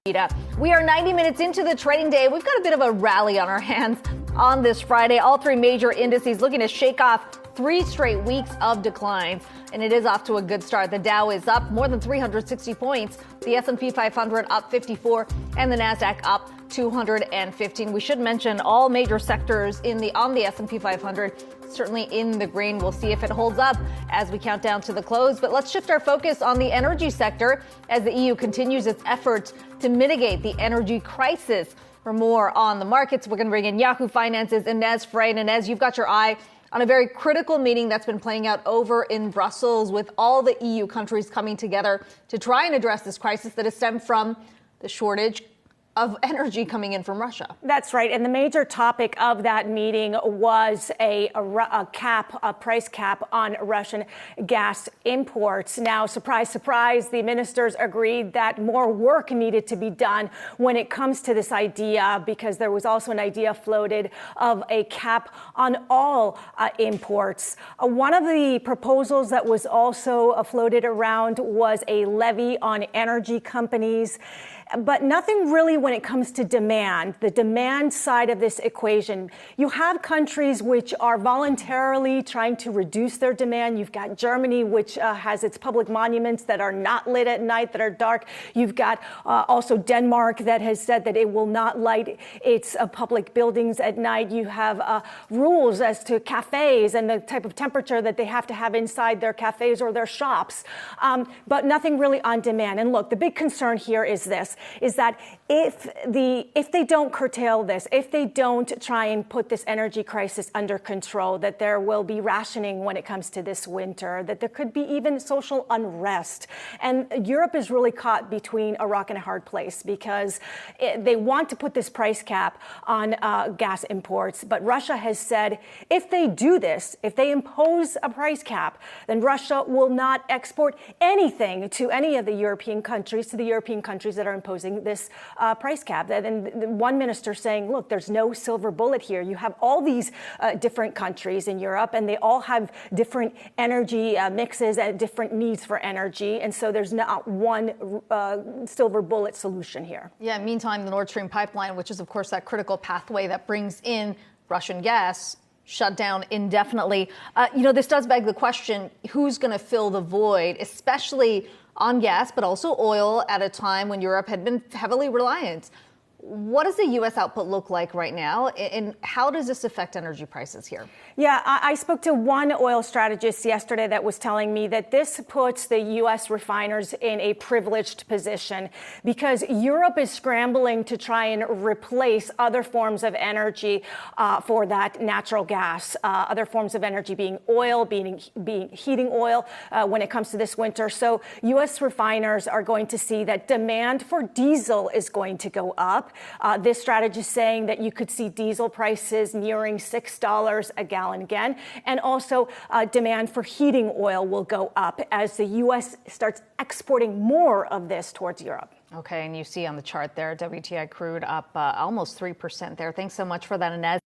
We are 90 minutes into the trading day. We've got a bit of a rally on our hands on this Friday. All three major indices looking to shake off 3 straight weeks of declines, and it is off to a good start. The Dow is up more than 360 points. The S&P 500 up 54, and the Nasdaq up 215. We should mention all major sectors on the S&P 500 certainly in the green. We'll see if it holds up as we count down to the close. But let's shift our focus on the energy sector as the EU continues its efforts to mitigate the energy crisis. For more on the markets, we're going to bring in Yahoo Finance's Ines Ferré. And Ines, you've got your eye on a very critical meeting that's been playing out over in Brussels with all the EU countries coming together to try and address this crisis that has stemmed from the shortage of energy coming in from Russia. That's right. And the major topic of that meeting was a price cap on Russian gas imports. Now, surprise, surprise, the ministers agreed that more work needed to be done when it comes to this idea, because there was also an idea floated of a cap on all imports. One of the proposals that was also floated around was a levy on energy companies. But nothing really when it comes to demand, the demand side of this equation. You have countries which are voluntarily trying to reduce their demand. You've got Germany, which has its public monuments that are not lit at night, that are dark. You've got also Denmark that has said that it will not light its public buildings at night. You have rules as to cafes and the type of temperature that they have to have inside their cafes or their shops, but nothing really on demand. And look, the big concern here is that if they don't curtail this, if they don't try and put this energy crisis under control, that there will be rationing when it comes to this winter, that there could be even social unrest. And Europe is really caught between a rock and a hard place, because they want to put this price cap on gas imports. But Russia has said if they do this, if they impose a price cap, then Russia will not export anything to any of the European countries, that are imposing this price cap. And one minister saying, look, there's no silver bullet here. You have all these different countries in Europe, and they all have different energy mixes and different needs for energy. And so there's not one silver bullet solution here. Yeah, meantime, the Nord Stream pipeline, which is, of course, that critical pathway that brings in Russian gas, shut down indefinitely. This does beg the question, who's going to fill the void, especially on gas, but also oil at a time when Europe had been heavily reliant. What does the U.S. output look like right now, and how does this affect energy prices here? Yeah, I spoke to one oil strategist yesterday that was telling me that this puts the U.S. refiners in a privileged position, because Europe is scrambling to try and replace other forms of energy for that natural gas, other forms of energy being oil, being heating oil when it comes to this winter. So U.S. refiners are going to see that demand for diesel is going to go up. This strategist saying that you could see diesel prices nearing $6 a gallon again. And also demand for heating oil will go up as the U.S. starts exporting more of this towards Europe. Okay, and you see on the chart there, WTI crude up almost 3% there. Thanks so much for that, Ines.